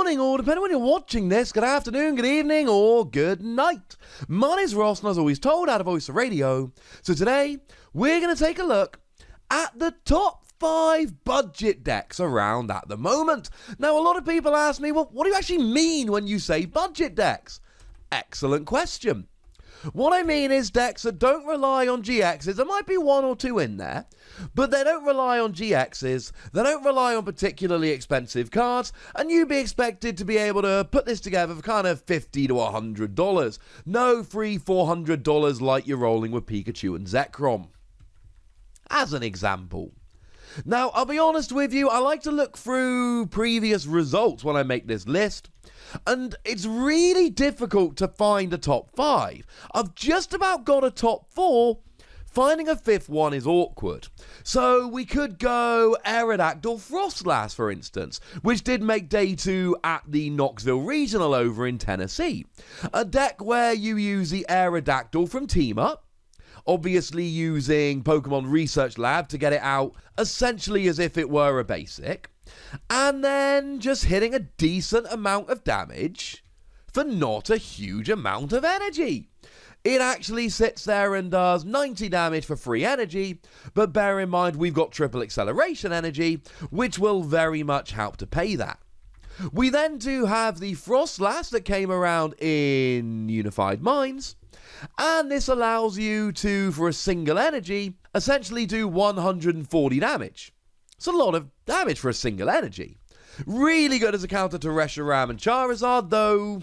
morning, or depending on when you're watching this, good afternoon, good evening, or good night. My name's Ross, and as always told, out of Voice of Radio. So today, we're going to take a look at the top 5 budget decks around at the moment. Now, a lot of people ask me, well, what do you actually mean when you say budget decks? Excellent question. What I mean is decks that don't rely on GXs. There might be 1 or 2 in there, but they don't rely on GXs. They don't rely on particularly expensive cards, and you'd be expected to be able to put this together for kind of $50 to $100. No free $400 like you're rolling with Pikachu and Zekrom, as an example. Now, I'll be honest with you, I like to look through previous results when I make this list, and it's really difficult to find a top 5. I've just about got a top 4. Finding a 5th one is awkward. So we could go Aerodactyl Froslass, for instance, which did make day 2 at the Knoxville Regional over in Tennessee. A deck where you use the Aerodactyl from Team Up, obviously using Pokemon Research Lab to get it out essentially as if it were a basic, and then just hitting a decent amount of damage for not a huge amount of energy. It actually sits there and does 90 damage for free energy, but bear in mind we've got triple acceleration energy, which will very much help to pay that. We then do have the Froslass that came around in Unified Minds, and this allows you to, for a single energy, essentially do 140 damage. It's a lot of damage for a single energy. Really good as a counter to Reshiram and Charizard, though,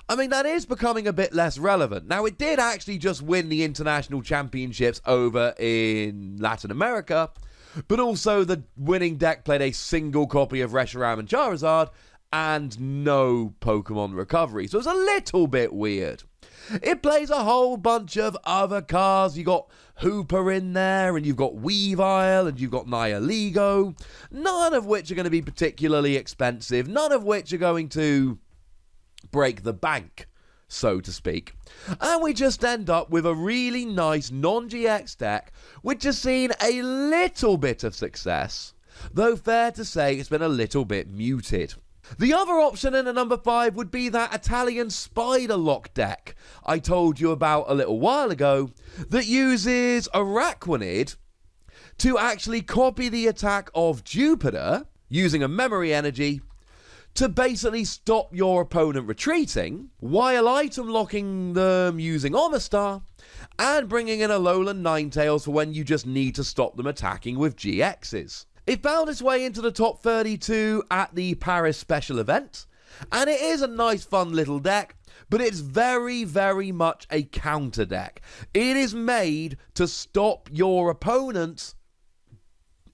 I mean, that is becoming a bit less relevant. Now, it did actually just win the international championships over in Latin America, but also the winning deck played a single copy of Reshiram and Charizard and no Pokemon recovery, so it's a little bit weird. It plays a whole bunch of other cards. You got Hoopa in there, and you've got Weavile, and you've got Nihilego, none of which are going to be particularly expensive, none of which are going to break the bank, so to speak. And we just end up with a really nice non-GX deck, which has seen a little bit of success, though fair to say it's been a little bit muted. The other option in the number 5 would be that Italian Spidarlock deck I told you about a little while ago that uses Araquanid to actually copy the attack of Jupiter using a memory energy to basically stop your opponent retreating while item locking them using Omastar and bringing in a Alolan Ninetales for when you just need to stop them attacking with GXs. It found its way into the top 32 at the Paris special event, and it is a nice fun little deck, but it's very, very much a counter deck. It is made to stop your opponents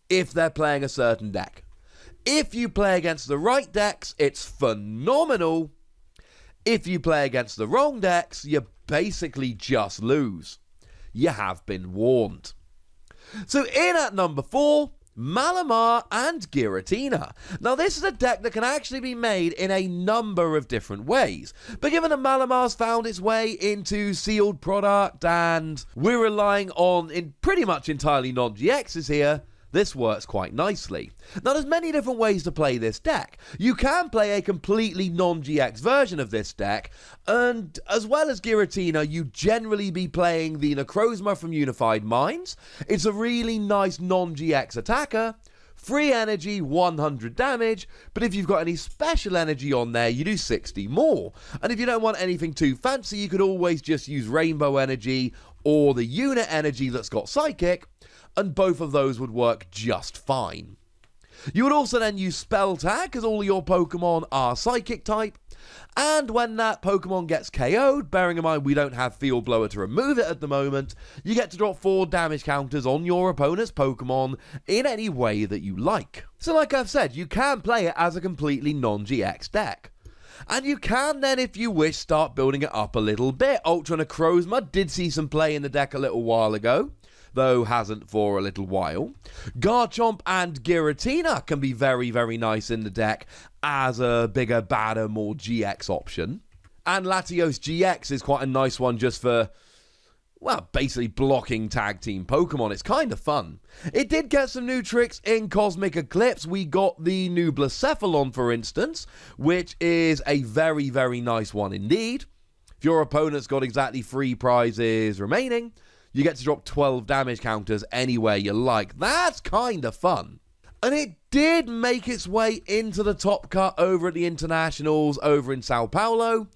if they're playing a certain deck. If you play against the right decks, it's phenomenal. If you play against the wrong decks, you basically just lose. You have been warned. So in at number 4, Malamar and Giratina. Now, this is a deck that can actually be made in a number of different ways, but given that Malamar's found its way into sealed product and we're relying on pretty much entirely non-GXs here, this works quite nicely. Now, there's many different ways to play this deck. You can play a completely non-GX version of this deck, and as well as Giratina, you generally be playing the Necrozma from Unified Minds. It's a really nice non-GX attacker. Free energy, 100 damage, but if you've got any special energy on there, you do 60 more. And if you don't want anything too fancy, you could always just use Rainbow Energy or the unit energy that's got Psychic, and both of those would work just fine. You would also then use Spell Tag, because all your Pokemon are Psychic type, and when that Pokemon gets KO'd, bearing in mind we don't have Field Blower to remove it at the moment, you get to drop 4 damage counters on your opponent's Pokemon in any way that you like. So like I've said, you can play it as a completely non-GX deck. And you can then, if you wish, start building it up a little bit. Ultra Necrozma did see some play in the deck a little while ago, though hasn't for a little while. Garchomp and Giratina can be very, very nice in the deck as a bigger, badder, more GX option. And Latios GX is quite a nice one just for well, basically blocking tag team Pokemon. It's kind of fun. It did get some new tricks in Cosmic Eclipse. We got the new Blacephalon, for instance, which is a very, very nice one indeed. If your opponent's got exactly 3 prizes remaining, you get to drop 12 damage counters anywhere you like. That's kind of fun. And it did make its way into the top cut over at the Internationals over in Sao Paulo,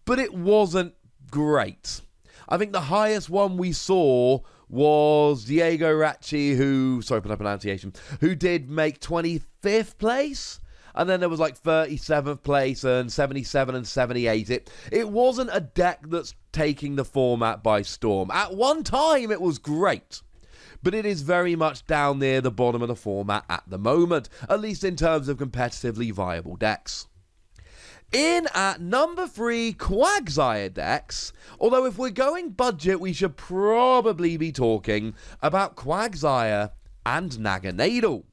but it wasn't great. I think the highest one we saw was Diego Racci, sorry for the pronunciation, who did make 25th place. And then there was like 37th place and 77 and 78. It wasn't a deck that's taking the format by storm. At one time, it was great. But it is very much down near the bottom of the format at the moment, at least in terms of competitively viable decks. In at number 3, Quagsire decks. Although if we're going budget, we should probably be talking about Quagsire and Naganadel.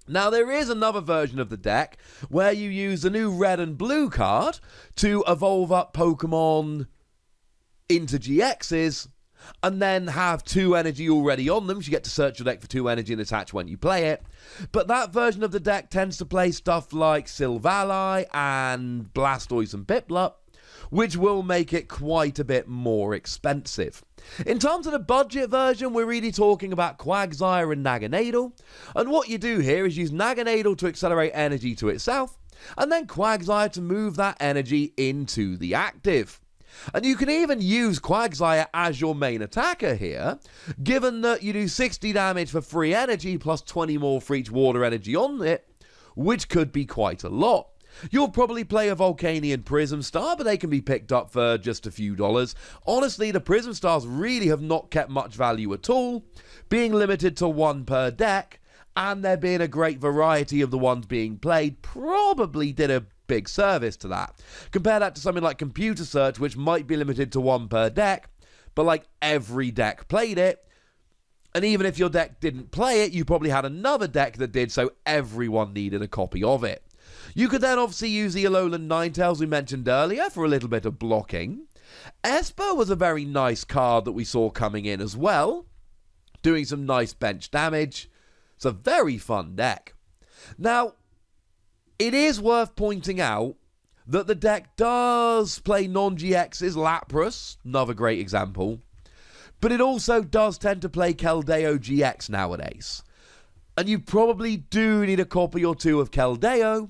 Now, there is another version of the deck where you use the new red and blue card to evolve up Pokemon into GXs and then have 2 energy already on them. So you get to search your deck for 2 energy and attach when you play it. But that version of the deck tends to play stuff like Silvally and Blastoise and Piplup, which will make it quite a bit more expensive. In terms of the budget version, we're really talking about Quagsire and Naganadel. And what you do here is use Naganadel to accelerate energy to itself, and then Quagsire to move that energy into the active. And you can even use Quagsire as your main attacker here, given that you do 60 damage for free energy plus 20 more for each water energy on it, which could be quite a lot. You'll probably play a Volcanion Prism Star, but they can be picked up for just a few dollars. Honestly, the Prism Stars really have not kept much value at all, being limited to 1 per deck, and there being a great variety of the ones being played probably did a big service to that. Compare that to something like Computer Search, which might be limited to 1 per deck, but like every deck played it, and even if your deck didn't play it, you probably had another deck that did, so everyone needed a copy of it. You could then obviously use the Alolan Ninetales we mentioned earlier for a little bit of blocking. Esper was a very nice card that we saw coming in as well, doing some nice bench damage. It's a very fun deck. Now, it is worth pointing out that the deck does play non-GXs, Lapras, another great example, but it also does tend to play Keldeo GX nowadays. And you probably do need a copy or 2 of Keldeo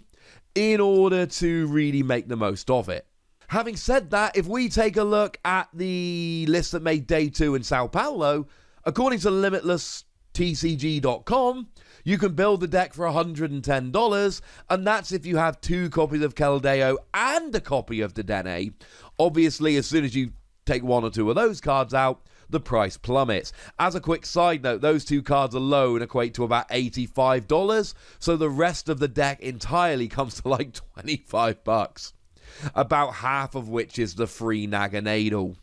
in order to really make the most of it. Having said that, if we take a look at the list that made Day 2 in Sao Paulo, according to LimitlessTCG.com, you can build the deck for $110, and that's if you have 2 copies of Keldeo and a copy of Dedenne. Obviously, as soon as you take 1 or 2 of those cards out, the price plummets. As a quick side note, those 2 cards alone equate to about $85, so the rest of the deck entirely comes to like $25, about half of which is the free Naganadel.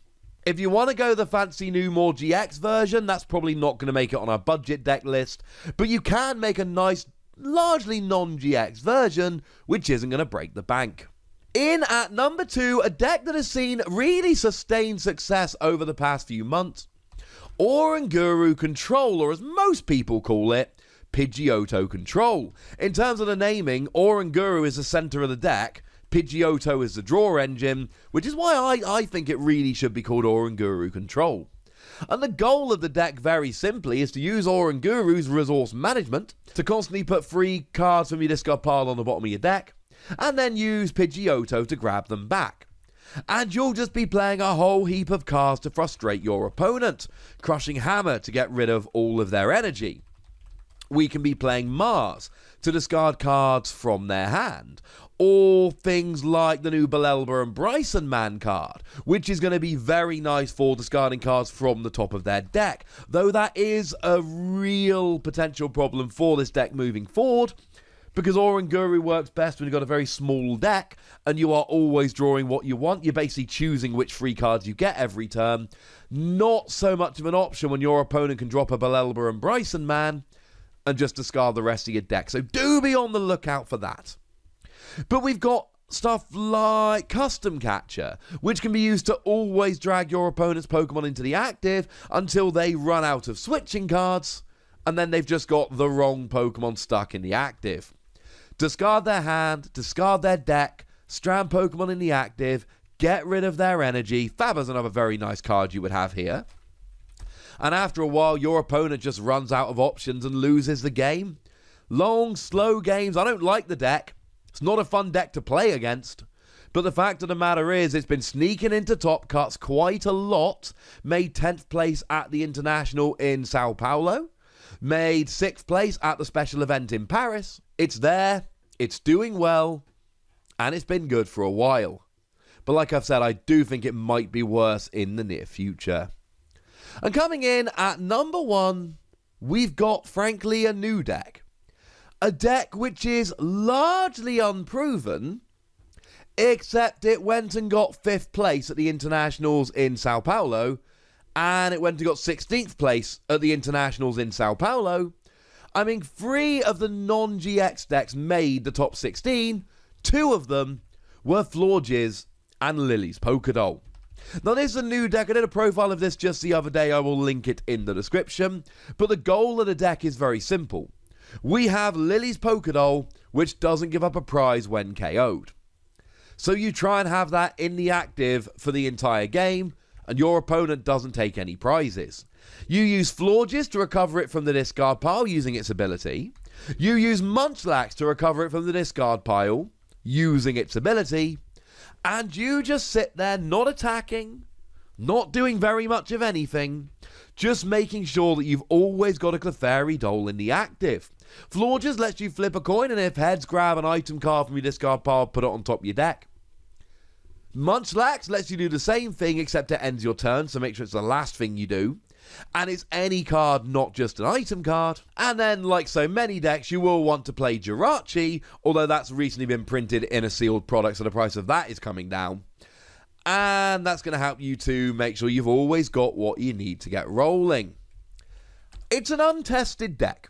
If you want to go the fancy new more GX version, that's probably not going to make it on our budget deck list, but you can make a nice, largely non-GX version, which isn't going to break the bank. In at number 2, a deck that has seen really sustained success over the past few months, Oranguru Control, or as most people call it, Pidgeotto Control. In terms of the naming, Oranguru is the center of the deck, Pidgeotto is the draw engine, which is why I think it really should be called Oranguru Control. And the goal of the deck, very simply, is to use Oranguru's resource management to constantly put free cards from your discard pile on the bottom of your deck, and then use Pidgeotto to grab them back. And you'll just be playing a whole heap of cards to frustrate your opponent, Crushing Hammer to get rid of all of their energy. We can be playing Mars to discard cards from their hand, or things like the new Belelba and Bryson Man card, which is going to be very nice for discarding cards from the top of their deck, though that is a real potential problem for this deck moving forward, because Oranguru works best when you've got a very small deck and you are always drawing what you want. You're basically choosing which free cards you get every turn. Not so much of an option when your opponent can drop a Belelba and Bryson Man and just discard the rest of your deck. So do be on the lookout for that. But we've got stuff like Custom Catcher, which can be used to always drag your opponent's Pokemon into the active until they run out of switching cards, and then they've just got the wrong Pokemon stuck in the active. Discard their hand, discard their deck, strand Pokemon in the active, get rid of their energy. Faber's another very nice card you would have here. And after a while, your opponent just runs out of options and loses the game. Long, slow games. I don't like the deck. It's not a fun deck to play against. But the fact of the matter is, it's been sneaking into top cuts quite a lot. Made 10th place at the International in Sao Paulo. Made 6th place at the special event in Paris. It's there. It's doing well. And it's been good for a while. But like I've said, I do think it might be worse in the near future. And coming in at number 1, we've got, frankly, a new deck. A deck which is largely unproven, except it went and got 5th place at the Internationals in Sao Paulo, and it went and got 16th place at the Internationals in Sao Paulo. I mean, 3 of the non-GX decks made the top 16. 2 of them were Florges and Lily's Pokédoll. Now, this is a new deck. I did a profile of this just the other day. I will link it in the description. But the goal of the deck is very simple. We have Lily's Pokédoll, which doesn't give up a prize when KO'd. So you try and have that in the active for the entire game, and your opponent doesn't take any prizes. You use Florges to recover it from the discard pile using its ability. You use Munchlax to recover it from the discard pile using its ability. And you just sit there not attacking, not doing very much of anything, just making sure that you've always got a Clefairy Doll in the active. Florges lets you flip a coin, and if heads, grab an item card from your discard pile, put it on top of your deck. Munchlax lets you do the same thing, except it ends your turn, so make sure it's the last thing you do. And it's any card, not just an item card. And then, like so many decks, you will want to play Jirachi, although that's recently been printed in a sealed product, so the price of that is coming down. And that's going to help you to make sure you've always got what you need to get rolling. It's an untested deck.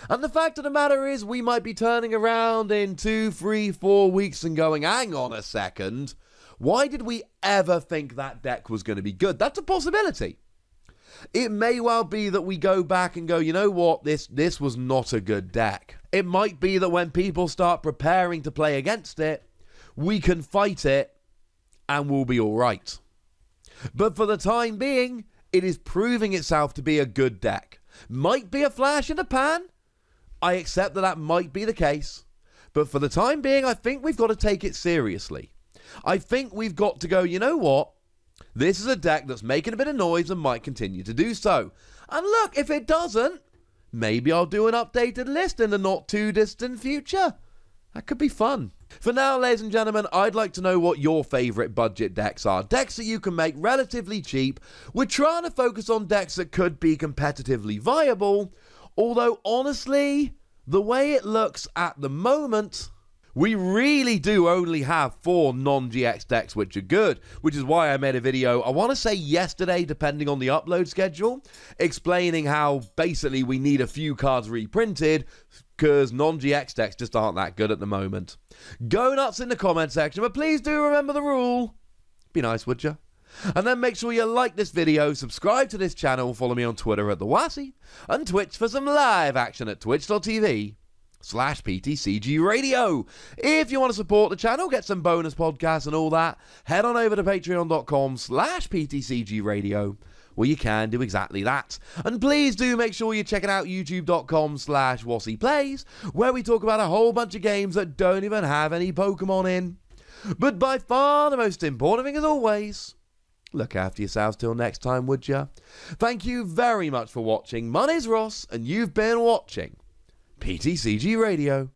And the fact of the matter is, we might be turning around in 2, 3, 4 weeks and going, hang on a second, why did we ever think that deck was going to be good? That's a possibility. It may well be that we go back and go, you know what, this was not a good deck. It might be that when people start preparing to play against it, we can fight it and we'll be all right. But for the time being, it is proving itself to be a good deck. Might be a flash in the pan. I accept that that might be the case. But for the time being, I think we've got to take it seriously. I think we've got to go, you know what? This is a deck that's making a bit of noise and might continue to do so. And look, if it doesn't, maybe I'll do an updated list in the not too distant future. That could be fun. For now, ladies and gentlemen, I'd like to know what your favourite budget decks are. Decks that you can make relatively cheap. We're trying to focus on decks that could be competitively viable. Although, honestly, the way it looks at the moment, we really do only have 4 non-GX decks which are good, which is why I made a video, I want to say yesterday, depending on the upload schedule, explaining how basically we need a few cards reprinted because non-GX decks just aren't that good at the moment. Go nuts in the comment section, but please do remember the rule. Be nice, would you? And then make sure you like this video, subscribe to this channel, follow me on Twitter at TheWassy, and Twitch for some live action at twitch.tv/PTCGRadio. If you want to support the channel, get some bonus podcasts and all that, head on over to patreon.com/PTCGRadio, where you can do exactly that. And please do make sure you're checking out youtube.com/WassyPlays, where we talk about a whole bunch of games that don't even have any Pokemon in. But by far the most important thing, as always, look after yourselves till next time, would ya? Thank you very much for watching. My name's Ross, and you've been watching PTCG Radio.